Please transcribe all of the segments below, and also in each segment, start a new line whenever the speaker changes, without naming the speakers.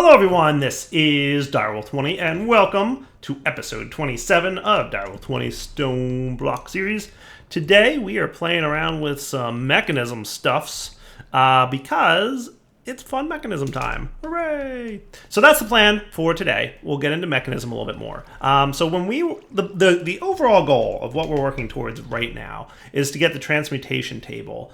Hello everyone, this is Direwolf20 and welcome to episode 27 of Direwolf20 Stoneblock series. Today we are playing around with some mechanism stuffs because it's fun mechanism time. Hooray! So that's the plan for today. We'll get into mechanism a little bit more. So when the overall goal of what we're working towards right now is to get the transmutation table,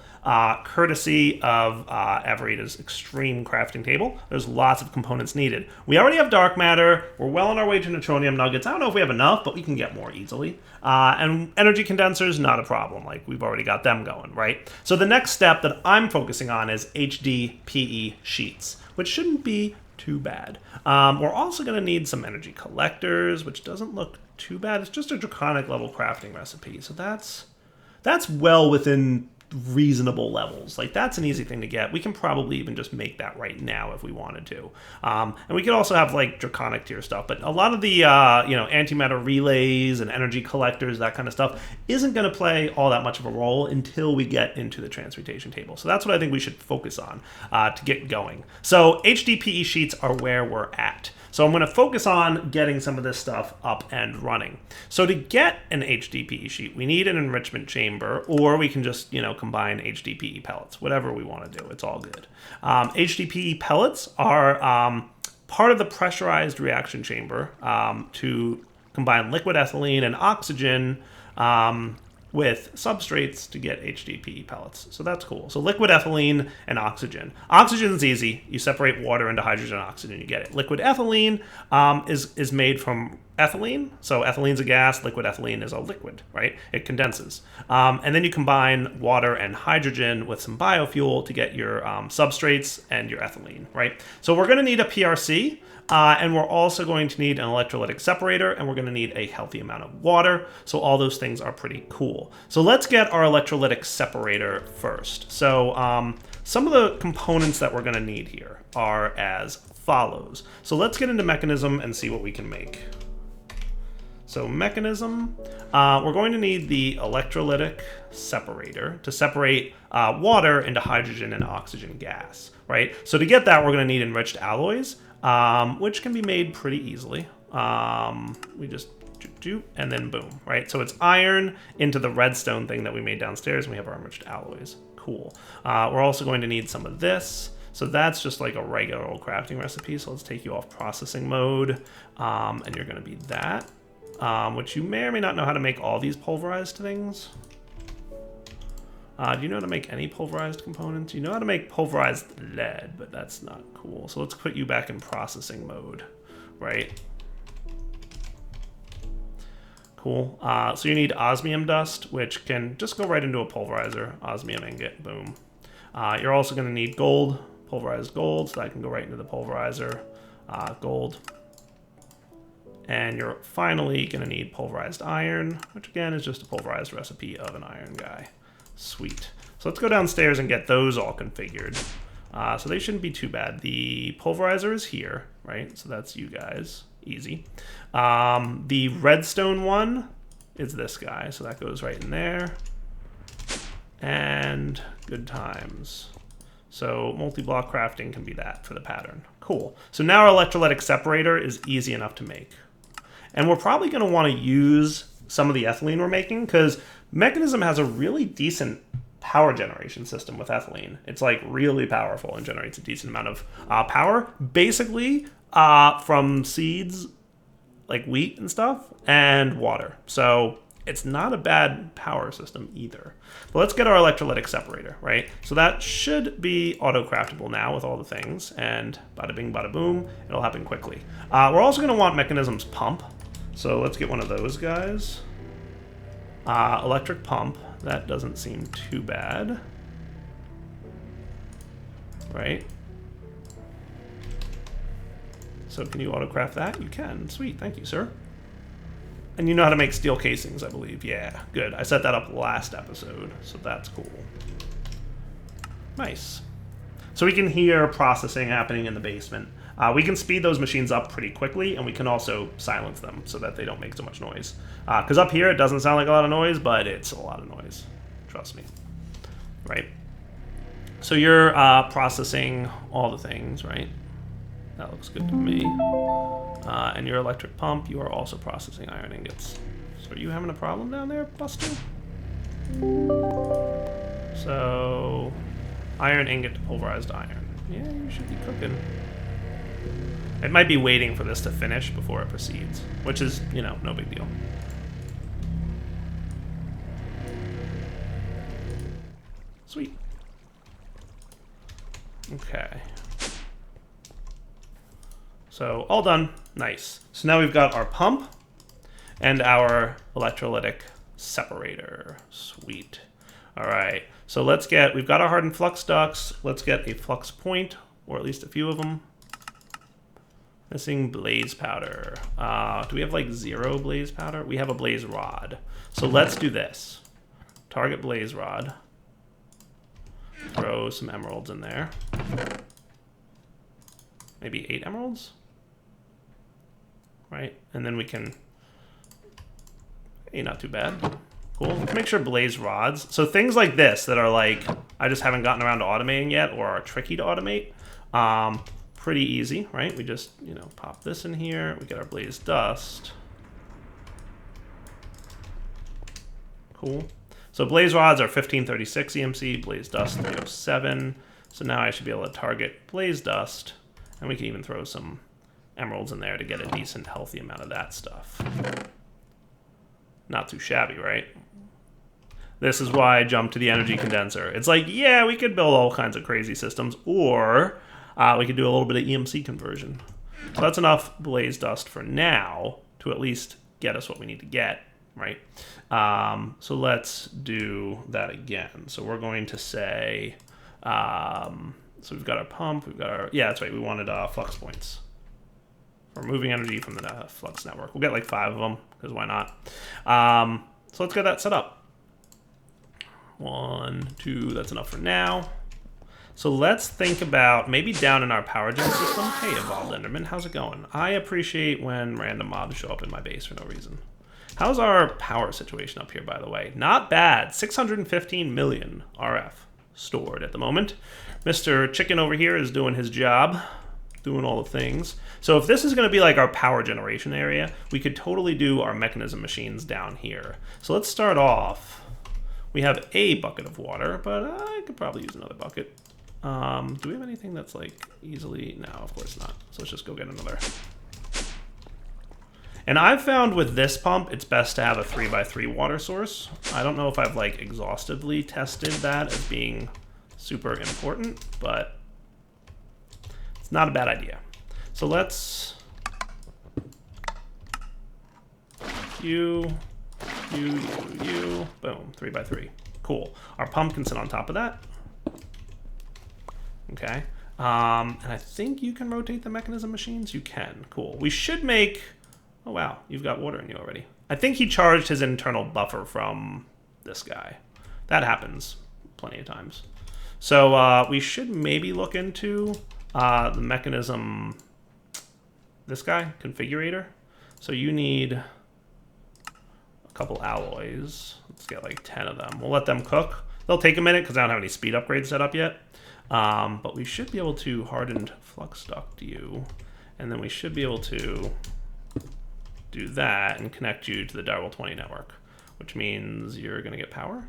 courtesy of Everita's extreme crafting table. There's lots of components needed. We already have dark matter. We're well on our way to neutronium nuggets. I don't know if we have enough, but we can get more easily. And energy condensers, not a problem. Like, we've already got them going, right? So the next step that I'm focusing on is HDPE Sheets, which shouldn't be too bad. We're also going to need some energy collectors, which doesn't look too bad. It's just a draconic level crafting recipe. So that's well within reasonable levels. Like, that's an easy thing to get. We can probably even just make that right now if we wanted to. And we could also have like draconic tier stuff, but a lot of the antimatter relays and energy collectors, that kind of stuff, isn't going to play all that much of a role until we get into the transmutation table. So that's what I think we should focus on to get going. So HDPE sheets are where we're at. So I'm going to focus on getting some of this stuff up and running. So to get an HDPE sheet, we need an enrichment chamber, or we can just, combine HDPE pellets, whatever we want to do. It's all good. HDPE pellets are part of the pressurized reaction chamber to combine liquid ethylene and oxygen with substrates to get HDPE pellets. So that's cool. So liquid ethylene and oxygen. Oxygen is easy. You separate water into hydrogen and oxygen, you get it. Liquid ethylene is made from ethylene. So ethylene's a gas, liquid ethylene is a liquid, right? It condenses. And then you combine water and hydrogen with some biofuel to get your substrates and your ethylene, right? So we're gonna need a PRC. And we're also going to need an electrolytic separator, and we're going to need a healthy amount of water. So all those things are pretty cool. So let's get our electrolytic separator first. So some of the components that we're going to need here are as follows. So let's get into mechanism and see what we can make. So mechanism, we're going to need the electrolytic separator to separate water into hydrogen and oxygen gas, right? So to get that, we're going to need enriched alloys. Which can be made pretty easily. We just do, and then boom, right? So it's iron into the redstone thing that we made downstairs, and we have our enriched alloys. Cool. We're also going to need some of this. So that's just like a regular old crafting recipe. So let's take you off processing mode, and you're going to be that, which you may or may not know how to make all these pulverized things. Do you know how to make any pulverized components? You know how to make pulverized lead, but that's not cool. So let's put you back in processing mode, right? Cool. So you need osmium dust, which can just go right into a pulverizer. Osmium ingot, boom. You're also going to need gold, pulverized gold, so that can go right into the pulverizer. Gold. And you're finally going to need pulverized iron, which again is just a pulverized recipe of an iron guy. Sweet. So let's go downstairs and get those all configured. So they shouldn't be too bad. The pulverizer is here, right? So that's you guys. Easy. The redstone one is this guy. So that goes right in there. And good times. So multi-block crafting can be that for the pattern. Cool. So now our electrolytic separator is easy enough to make. And we're probably going to want to use some of the ethylene we're making, because mechanism has a really decent power generation system with ethylene. It's like really powerful and generates a decent amount of power, basically from seeds like wheat and stuff and water. So it's not a bad power system either. But let's get our electrolytic separator, right? So that should be auto-craftable now with all the things, and bada bing, bada boom, it'll happen quickly. We're also going to want mechanism's pump. So let's get one of those guys. Electric pump, that doesn't seem too bad, right? So can you autocraft that? You can. Sweet, thank you, sir. And you know how to make steel casings, I believe. Yeah, good. I set that up last episode, so that's cool. Nice. So we can hear processing happening in the basement. We can speed those machines up pretty quickly, and we can also silence them so that they don't make so much noise. Because up here, it doesn't sound like a lot of noise, but it's a lot of noise. Trust me. Right? So you're processing all the things, right? That looks good to me. And your electric pump, you are also processing iron ingots. So are you having a problem down there, Buster? So, iron ingot to pulverized iron. Yeah, you should be cooking. It might be waiting for this to finish before it proceeds, which is, you know, no big deal. Sweet. Okay. So, all done. Nice. So now we've got our pump and our electrolytic separator. Sweet. All right. So let's get, we've got our hardened flux ducts. Let's get a flux point, or at least a few of them. Missing blaze powder. Do we have like 0 blaze powder? We have a blaze rod. So let's do this. Target blaze rod. Throw some emeralds in there. Maybe 8 emeralds? Right? And then we can... Hey, not too bad. Cool. Let's make sure blaze rods. So things like this that are like, I just haven't gotten around to automating yet, or are tricky to automate. Pretty easy, right? We just, you know, pop this in here. We get our blaze dust. Cool. So blaze rods are 1536 EMC, blaze dust 307. So now I should be able to target blaze dust, and we can even throw some emeralds in there to get a decent, healthy amount of that stuff. Not too shabby, right? This is why I jumped to the energy condenser. It's like, yeah, we could build all kinds of crazy systems, or we could do a little bit of EMC conversion. So that's enough blaze dust for now to at least get us what we need to get, right? So let's do that again. So we're going to say, so we've got our pump, we've got our, yeah, that's right, we wanted flux points. We're moving energy from the flux network. We'll get like 5 of them, because why not? So let's get that set up. 1, 2, that's enough for now. So let's think about maybe down in our power gen system. Hey, Evolved Enderman, how's it going? I appreciate when random mobs show up in my base for no reason. How's our power situation up here, by the way? Not bad. 615 million RF stored at the moment. Mr. Chicken over here is doing his job, doing all the things. So if this is going to be like our power generation area, we could totally do our mechanism machines down here. So let's start off. We have a bucket of water, but I could probably use another bucket. Do we have anything that's like easily? No, of course not. So let's just go get another. And I've found with this pump, it's best to have a 3x3 water source. I don't know if I've like exhaustively tested that as being super important, but it's not a bad idea. So let's you, boom, 3x3. Cool. Our pump can sit on top of that. Okay. And I think you can rotate the mechanism machines. You can. Cool. We should make... Oh, wow. You've got water in you already. I think he charged his internal buffer from this guy. That happens plenty of times. So we should maybe look into the mechanism... This guy, configurator. So you need a couple alloys. Let's get like 10 of them. We'll let them cook. They'll take a minute because I don't have any speed upgrades set up yet. But we should be able to hardened flux duct you, and then we should be able to do that and connect you to the Direwolf 20 network, which means you're going to get power.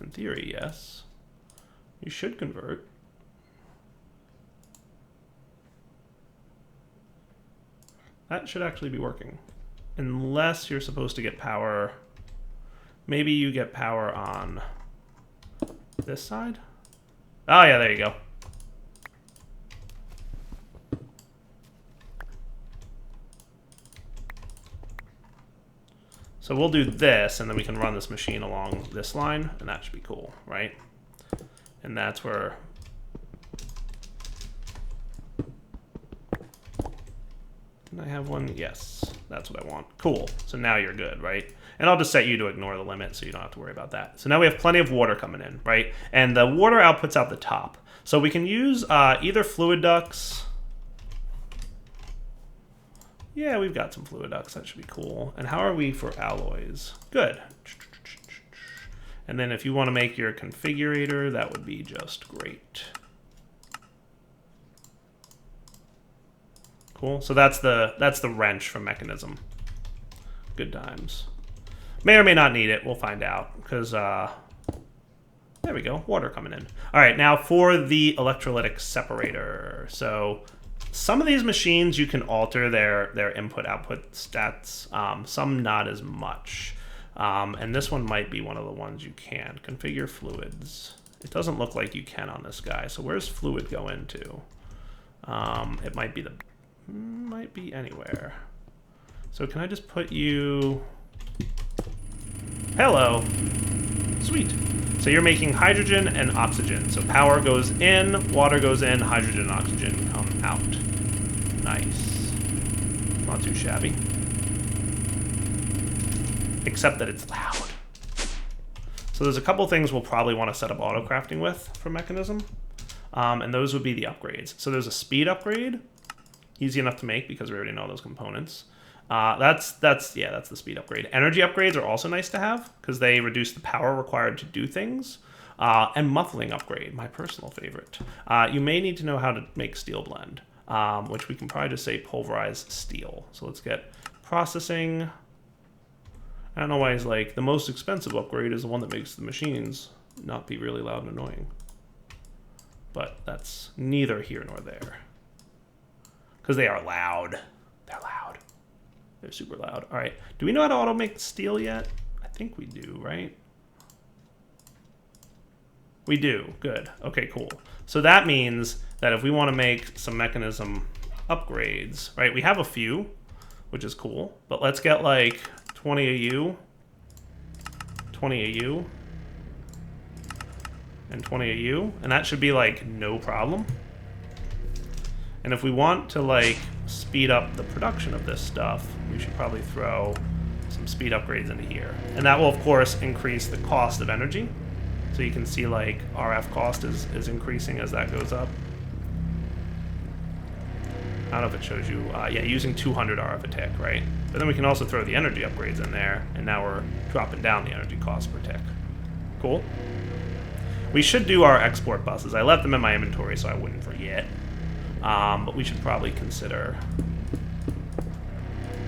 In theory, yes. You should convert. That should actually be working. Unless you're supposed to get power. Maybe you get power on this side? Oh yeah, there you go. So we'll do this, and then we can run this machine along this line, and that should be cool, right? And that's where... Can I have one? Yes, that's what I want. Cool. So now you're good, right? And I'll just set you to ignore the limit so you don't have to worry about that. So now we have plenty of water coming in, right? And the water outputs out the top. So we can use either fluid ducts. Yeah, we've got some fluid ducts. That should be cool. And how are we for alloys? Good. And then if you want to make your configurator, that would be just great. Cool. So that's the wrench from mechanism. Good times. May or may not need it. We'll find out because there we go. Water coming in. All right. Now for the electrolytic separator. So some of these machines you can alter their input-output stats. Some not as much. And this one might be one of the ones you can. Configure fluids. It doesn't look like you can on this guy. So where's fluid go into? It might be anywhere. So can I just put you... Hello. Sweet. So you're making hydrogen and oxygen. So power goes in, water goes in, hydrogen and oxygen come out. Nice. Not too shabby. Except that it's loud. So there's a couple things we'll probably want to set up auto crafting with for mechanism. And those would be the upgrades. So there's a speed upgrade. Easy enough to make because we already know those components. That's the speed upgrade. Energy upgrades are also nice to have because they reduce the power required to do things. And muffling upgrade, my personal favorite. You may need to know how to make steel blend, which we can probably just say pulverized steel. So let's get processing. I don't know why he's like, the most expensive upgrade is the one that makes the machines not be really loud and annoying. But that's neither here nor there. Because they are loud. They're loud. They're super loud. All right. Do we know how to auto make steel yet? I think we do, right? We do. Good. Okay, cool. So that means that if we want to make some mechanism upgrades, right? We have a few, which is cool. But let's get like 20 AU, 20 AU, and 20 AU. And that should be like no problem. And if we want to like speed up the production of this stuff, we should probably throw some speed upgrades into here. And that will of course increase the cost of energy. So you can see like RF cost is increasing as that goes up. I don't know if it shows you, yeah, using 200 RF a tick, right? But then we can also throw the energy upgrades in there, and now we're dropping down the energy cost per tick. Cool. We should do our export buses. I left them in my inventory so I wouldn't forget. But we should probably consider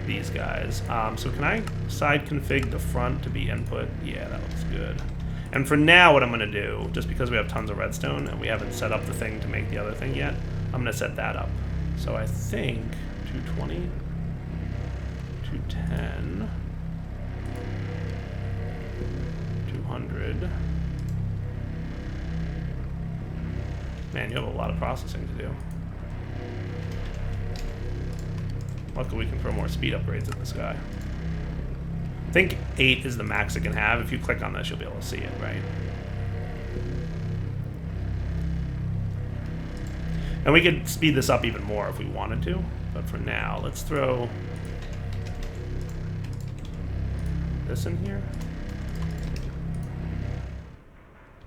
these guys. So can I side config the front to be input? Yeah, that looks good. And for now, what I'm going to do, just because we have tons of redstone and we haven't set up the thing to make the other thing yet, I'm going to set that up. So I think 220, 210, 200. Man, you have a lot of processing to do. Luckily, we can throw more speed upgrades at this guy. I think 8 is the max it can have. If you click on this, you'll be able to see it, right? And we could speed this up even more if we wanted to. But for now, let's throw this in here.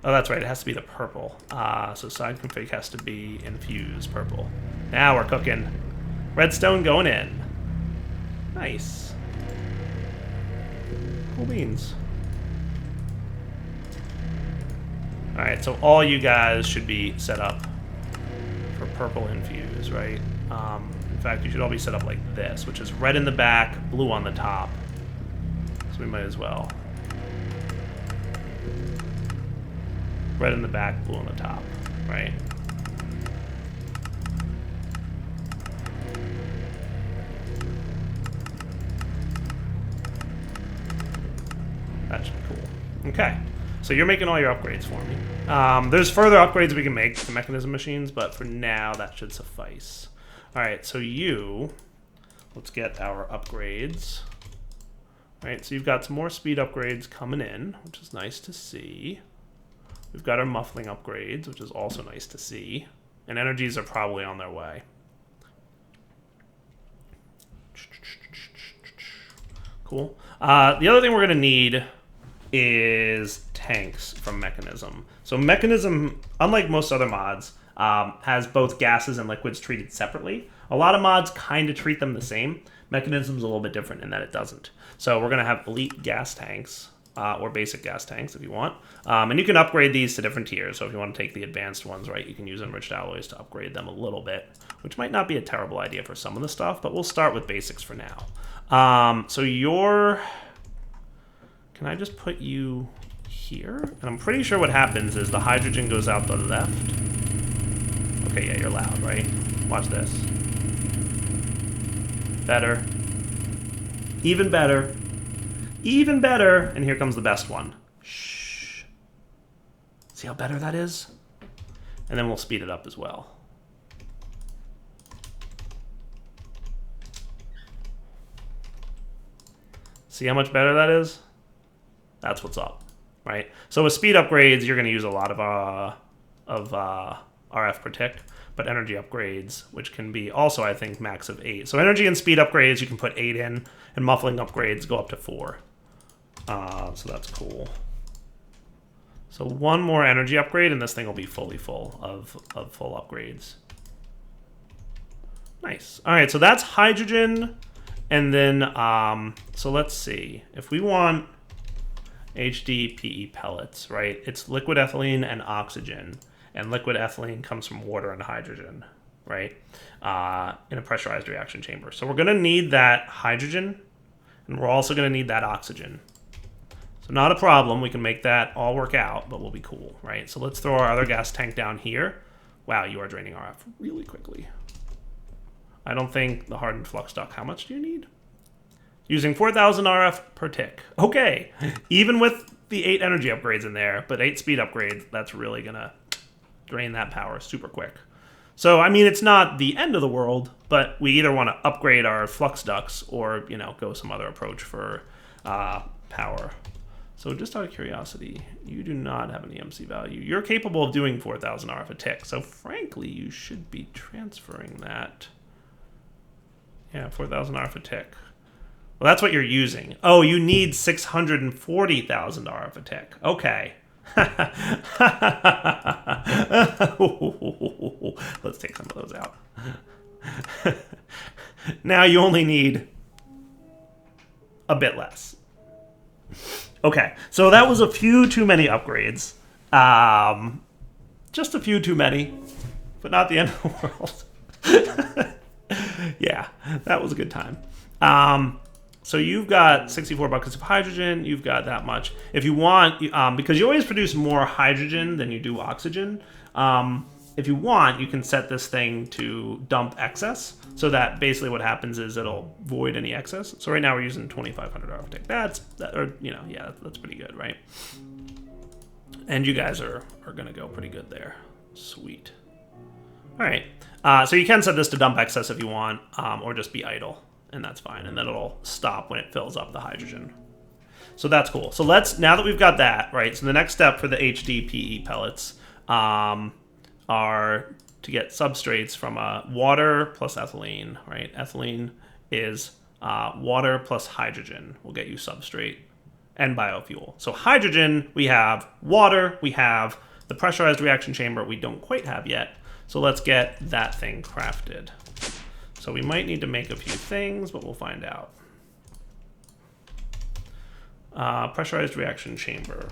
Oh, that's right. It has to be the purple. So side config has to be infused purple. Now we're cooking. Redstone going in. Nice. Cool beans. Alright, so all you guys should be set up for purple infuse, right? In fact, you should all be set up like this, which is red in the back, blue on the top. So we might as well. Red in the back, blue on the top, right? That should be cool. Okay, so you're making all your upgrades for me. There's further upgrades we can make to mechanism machines, but for now, that should suffice. All right, so let's get our upgrades. All right, so you've got some more speed upgrades coming in, which is nice to see. We've got our muffling upgrades, which is also nice to see. And energies are probably on their way. Cool. The other thing we're going to need is tanks from Mechanism. So Mechanism, unlike most other mods, has both gases and liquids treated separately. A lot of mods kind of treat them the same. Mechanism's a little bit different in that it doesn't. So we're going to have elite gas tanks, or basic gas tanks if you want. And you can upgrade these to different tiers. So if you want to take the advanced ones, right, you can use Enriched Alloys to upgrade them a little bit, which might not be a terrible idea for some of the stuff, but we'll start with basics for now. So can I just put you here? And I'm pretty sure what happens is the hydrogen goes out the left. Okay, yeah, you're loud, right? Watch this. Better. Even better. Even better. And here comes the best one. Shh. See how better that is? And then we'll speed it up as well. See how much better that is? That's what's up, right? So with speed upgrades, you're going to use a lot of RF per tick, but energy upgrades, which can be also, I think, max of 8. So energy and speed upgrades, you can put 8 in, and muffling upgrades go up to 4. So that's cool. So one more energy upgrade, and this thing will be fully full of full upgrades. Nice. All right, so that's hydrogen, and then, so let's see. If we want HDPE pellets, right? It's liquid ethylene and oxygen. And liquid ethylene comes from water and hydrogen, right? In a pressurized reaction chamber. So we're going to need that hydrogen, and we're also going to need that oxygen. So not a problem. We can make that all work out, but we'll be cool, right? So let's throw our other gas tank down here. Wow, you are draining RF really quickly. I don't think the hardened flux duct. How much do you need? Using 4,000 RF per tick. Okay, even with the 8 energy upgrades in there, but 8 speed upgrades, that's really gonna drain that power super quick. So, I mean, it's not the end of the world, but we either want to upgrade our flux ducts or, you know, go some other approach for power. So just out of curiosity, you do not have an EMC value. You're capable of doing 4,000 RF a tick, so frankly, you should be transferring that. Yeah, 4,000 RF a tick. Well, that's what you're using. Oh, you need 640,000 RF a tick. Okay. Let's take some of those out. Now you only need a bit less. Okay, so that was a few too many upgrades. Just a few too many, but not the end of the world. Yeah, that was a good time. So you've got 64 buckets of hydrogen. You've got that much. If you want, because you always produce more hydrogen than you do oxygen, if you want, you can set this thing to dump excess. So that basically what happens is it'll void any excess. So right now we're using 2,500 RF. That's pretty good, right? And you guys are going to go pretty good there. Sweet. All right. So you can set this to dump excess if you want, or just be idle. And that's fine, and then it'll stop when it fills up the hydrogen. So that's cool. So now that we've got that, right, so the next step for the HDPE pellets are to get substrates from water plus ethylene, right? Ethylene is water plus hydrogen will get you substrate and biofuel. So hydrogen, we have water, we have the pressurized reaction chamber we don't quite have yet. So let's get that thing crafted. So we might need to make a few things, but we'll find out. Pressurized reaction chamber.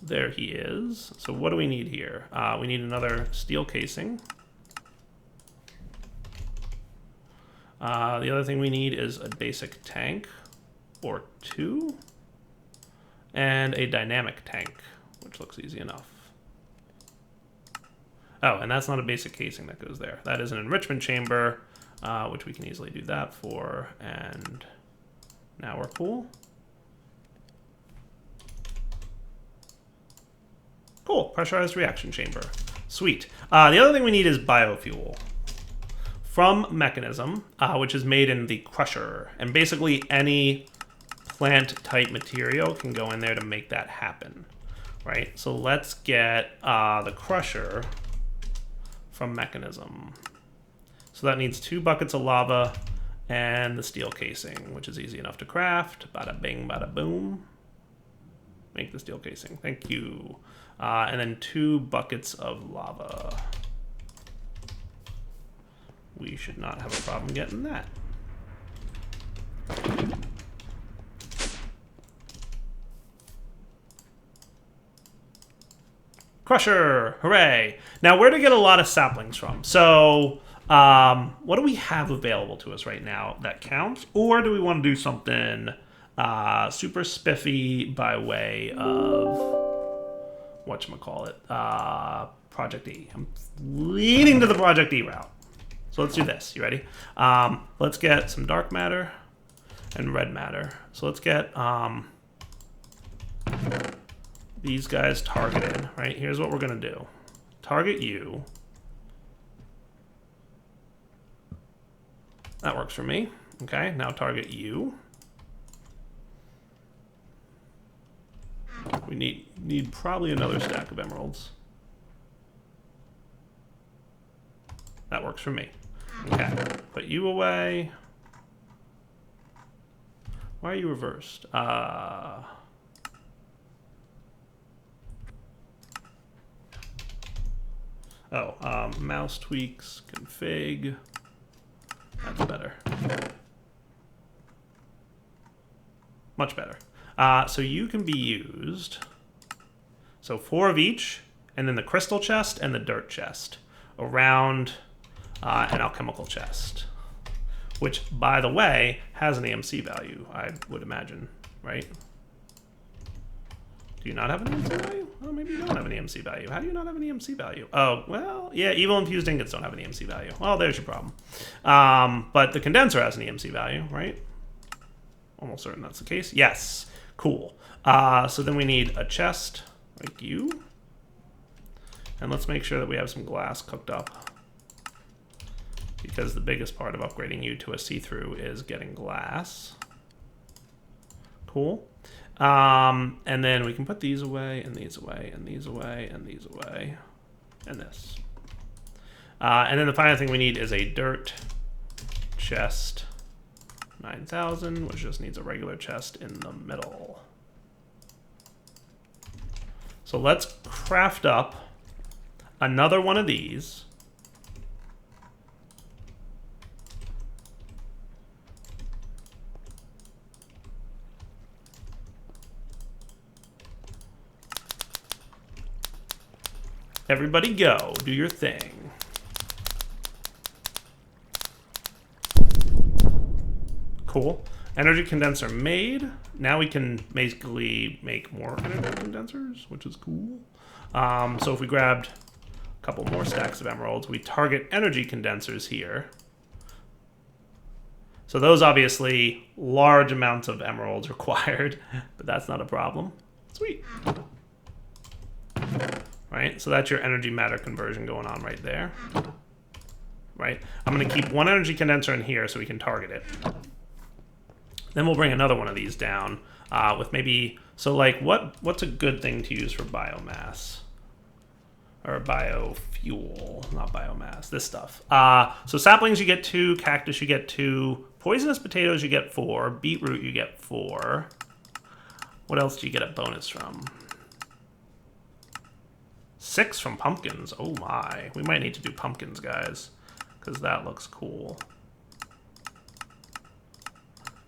There he is. So what do we need here? We need another steel casing. The other thing we need is a basic tank or 2 and a dynamic tank, which looks easy enough. Oh, and that's not a basic casing that goes there. That is an enrichment chamber, which we can easily do that for. And now we're cool. Cool, pressurized reaction chamber. Sweet. The other thing we need is biofuel from Mechanism, which is made in the crusher. And basically any plant-type material can go in there to make that happen, right? So let's get the crusher from Mechanism. So that needs 2 buckets of lava and the steel casing, which is easy enough to craft. Bada bing, bada boom. Make the steel casing. Thank you. And then 2 buckets of lava. We should not have a problem getting that. Crusher, hooray. Now, where to get a lot of saplings from? So, what do we have available to us right now that counts? Or do we want to do something super spiffy by way of, whatchamacallit, Project E? I'm leaning to the Project E route. So let's do this. You ready? Let's get some dark matter and red matter. So let's get these guys targeted, right? Here's what we're going to do. Target you. That works for me. Okay, now target you. We need probably another stack of emeralds. That works for me. Okay, put you away. Why are you reversed? Mouse tweaks, config. That's better. Much better. So you can be used. So 4 of each, and then the crystal chest and the dirt chest around an alchemical chest, which, by the way, has an EMC value, I would imagine, right? Do you not have an EMC value? Oh, maybe you don't have an EMC value. How do you not have an EMC value? Oh, well, yeah, evil infused ingots don't have an EMC value. Well, there's your problem. But the condenser has an EMC value, right? Almost certain that's the case. Yes. Cool. So then we need a chest like you. And let's make sure that we have some glass cooked up, because the biggest part of upgrading you to a see-through is getting glass. Cool. And then we can put these away, and these away, and these away, and these away, and this. And then the final thing we need is a dirt chest 9000, which just needs a regular chest in the middle. So let's craft up another one of these. Everybody go, do your thing. Cool. Energy condenser made. Now we can basically make more energy condensers, which is cool. So if we grabbed a couple more stacks of emeralds, we target energy condensers here. So those obviously large amounts of emeralds required, but that's not a problem. Sweet. Right, so that's your energy matter conversion going on right there. Right, I'm going to keep one energy condenser in here so we can target it. Then we'll bring another one of these down with maybe, so like what's a good thing to use for biomass? Or biofuel, not biomass, this stuff. So saplings you get 2, cactus you get 2, poisonous potatoes you get 4, beetroot you get 4. What else do you get a bonus from? 6 from pumpkins. Oh my. We might need to do pumpkins, guys, because that looks cool.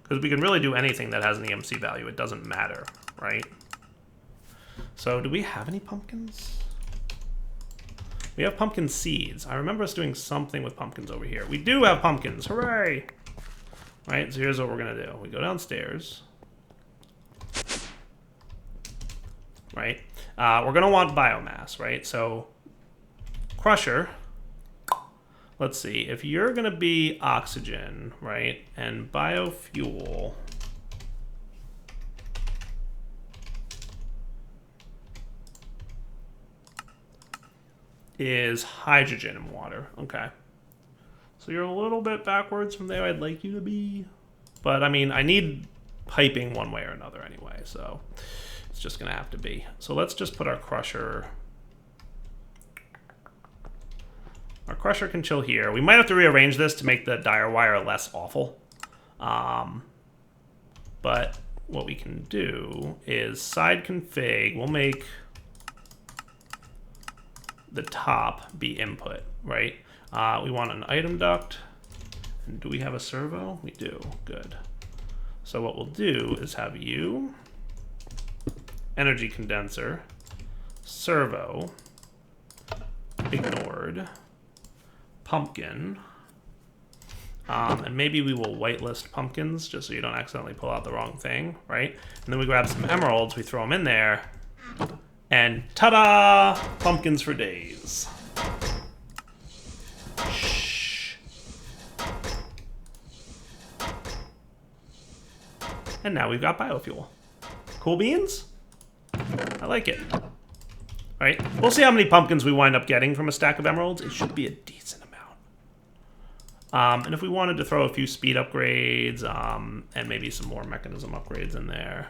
Because we can really do anything that has an EMC value. It doesn't matter, right? So do we have any pumpkins? We have pumpkin seeds. I remember us doing something with pumpkins over here. We do have pumpkins. Hooray! Right, so here's what we're going to do. We go downstairs. Right? We're going to want biomass, right? So, crusher, let's see. If you're going to be oxygen, right, and biofuel is hydrogen and water. Okay. So you're a little bit backwards from there I'd like you to be. But, I mean, I need piping one way or another anyway, so it's just going to have to be. So let's just put our crusher. Our crusher can chill here. We might have to rearrange this to make the dire wire less awful. But what we can do is side config. We'll make the top be input, right? We want an item duct. And do we have a servo? We do. Good. So what we'll do is have you, energy condenser, servo, ignored. Pumpkin. And maybe we will whitelist pumpkins just so you don't accidentally pull out the wrong thing, right? And then we grab some emeralds, we throw them in there, and ta-da! Pumpkins for days. Shh. And now we've got biofuel. Cool beans? I like it. All right, we'll see how many pumpkins we wind up getting from a stack of emeralds. It should be a decent amount. And if we wanted to throw a few speed upgrades and maybe some more mechanism upgrades in there,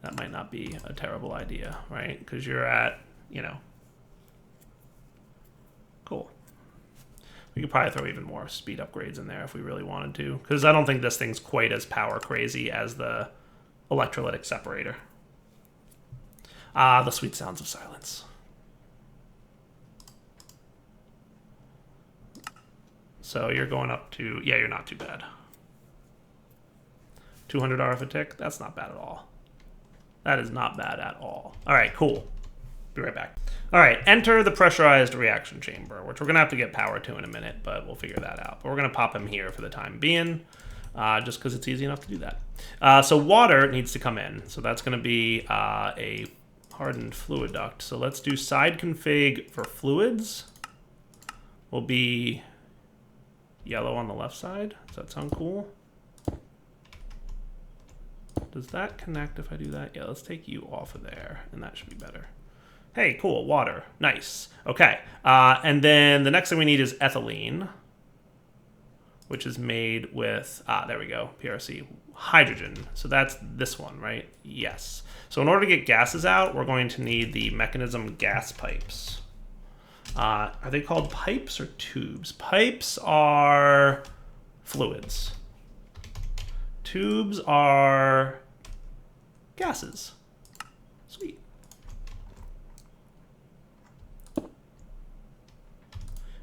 that might not be a terrible idea, right? Because you're at, you know, cool. We could probably throw even more speed upgrades in there if we really wanted to, because I don't think this thing's quite as power crazy as the Electrolytic Separator. The sweet sounds of silence. So you're going up to, yeah, you're not too bad. 200 RF a tick, that's not bad at all. That is not bad at all. All right, cool. Be right back. All right, enter the pressurized reaction chamber, which we're gonna have to get power to in a minute, but we'll figure that out. But we're gonna pop him here for the time being, just because it's easy enough to do that. So water needs to come in. So that's gonna be a hardened fluid duct. So let's do side config for fluids. Will be yellow on the left side. Does that sound cool? Does that connect if I do that? Yeah, let's take you off of there, and that should be better. Hey, cool, water. Nice. Okay, and then the next thing we need is ethylene, which is made with, there we go, PRC, hydrogen. So that's this one, right? Yes. So in order to get gases out, we're going to need the mechanism gas pipes. Are they called pipes or tubes? Pipes are fluids. Tubes are gases. Sweet.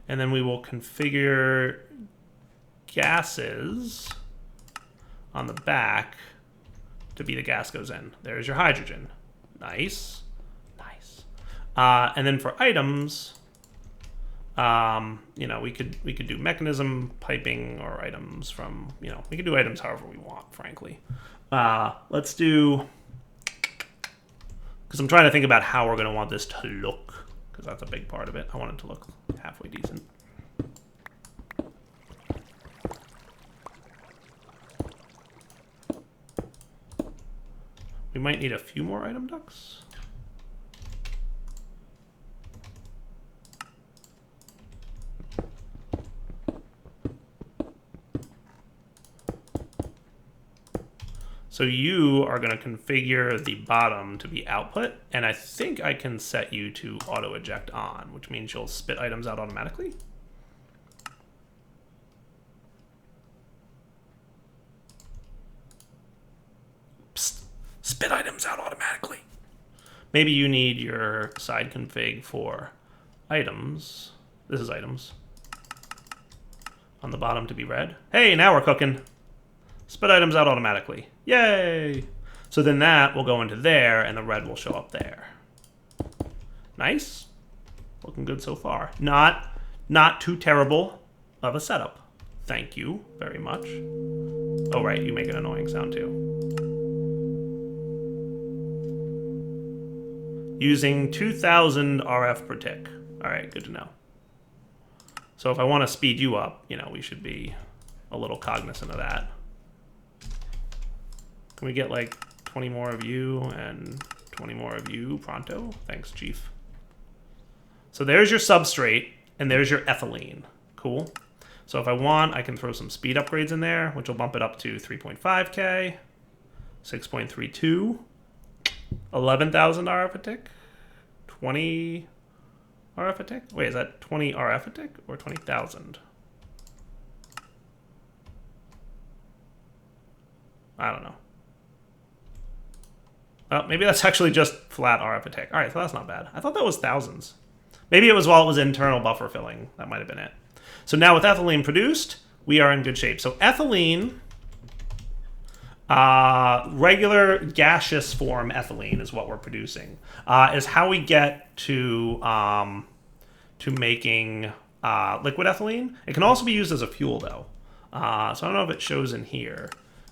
And then we will configure gases on the back to be the gas goes in. There's your hydrogen. Nice. Nice. And then for items, you know, we could do mechanism piping or items from, you know, we could do items however we want, frankly. Let's do, because I'm trying to think about how we're going to want this to look, because that's a big part of it. I want it to look halfway decent. We might need a few more item ducts. So you are going to configure the bottom to be output, and I think I can set you to auto eject on, which means you'll spit items out automatically. Psst. Spit items out automatically. Maybe you need your side config for items. This is items. On the bottom to be red. Hey, now we're cooking. Spit items out automatically. Yay! So then that will go into there, and the red will show up there. Nice. Looking good so far. Not too terrible of a setup. Thank you very much. Oh, right, you make an annoying sound too. Using 2000 RF per tick. All right, good to know. So if I want to speed you up, you know, we should be a little cognizant of that. Can we get like 20 more of you and 20 more of you pronto? Thanks, Chief. So there's your substrate, and there's your ethylene. Cool. So if I want, I can throw some speed upgrades in there, which will bump it up to 3.5K, 6.32, 11,000 RF a tick, 20 RF a tick? Wait, is that 20 RF a tick or 20,000? I don't know. Oh, maybe that's actually just flat RF a tick. All right, so that's not bad. I thought that was thousands. Maybe it was while it was internal buffer filling. That might have been it. So now with ethylene produced, we are in good shape. So ethylene regular gaseous form ethylene is what we're producing. Is how we get to making liquid ethylene. It can also be used as a fuel, though. So I don't know if it shows in here.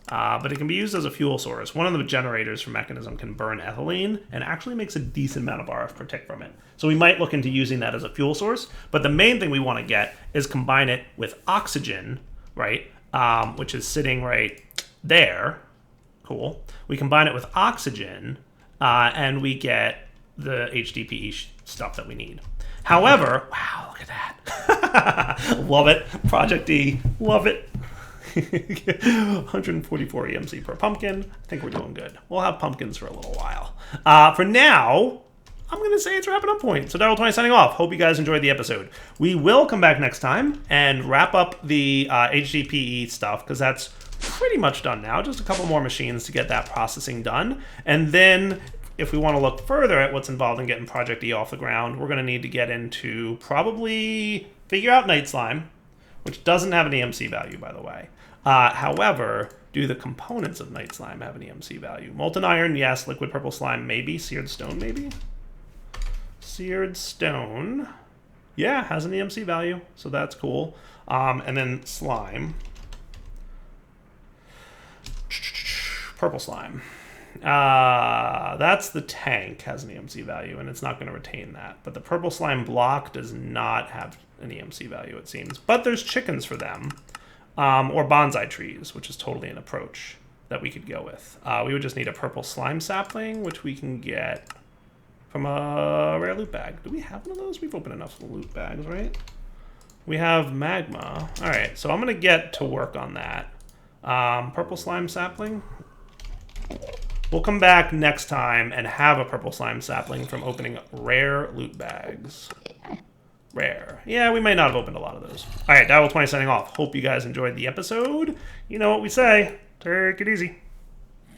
But it can be used as a fuel source. One of the generators from Mechanism can burn ethylene and actually makes a decent amount of RF per tick from it. So we might look into using that as a fuel source. But the main thing we want to get is combine it with oxygen, right? Which is sitting right there. Cool. We combine it with oxygen, and we get the HDPE stuff that we need. However, wow, look at that. Love it. Project D, love it. 144 EMC per pumpkin. I think we're doing good. We'll have pumpkins for a little while. For now, I'm going to say it's wrapping up point. So Darryl 20 signing off. Hope you guys enjoyed the episode. We will come back next time and wrap up the HDPE stuff, because that's pretty much done now. Just a couple more machines to get that processing done. And then if we want to look further at what's involved in getting Project E off the ground, we're going to need to get into probably figure out Night Slime, which doesn't have an EMC value, by the way. However, do the components of Night Slime have an EMC value? Molten iron, yes. Liquid purple slime, maybe. Seared stone, maybe? Seared stone, yeah, has an EMC value, so that's cool. And then slime. Purple slime. That's the tank, has an EMC value, and it's not going to retain that. But the purple slime block does not have an EMC value, it seems. But there's chickens for them. Or bonsai trees, which is totally an approach that we could go with. We would just need a purple slime sapling, which we can get from a rare loot bag. Do we have one of those? We've opened enough loot bags, right? We have magma. All right, so I'm going to get to work on that. Purple slime sapling. We'll come back next time and have a purple slime sapling from opening rare loot bags. Rare. Yeah, we might not have opened a lot of those. All right, Darryl 20 signing off. Hope you guys enjoyed the episode. You know what we say. Take it easy.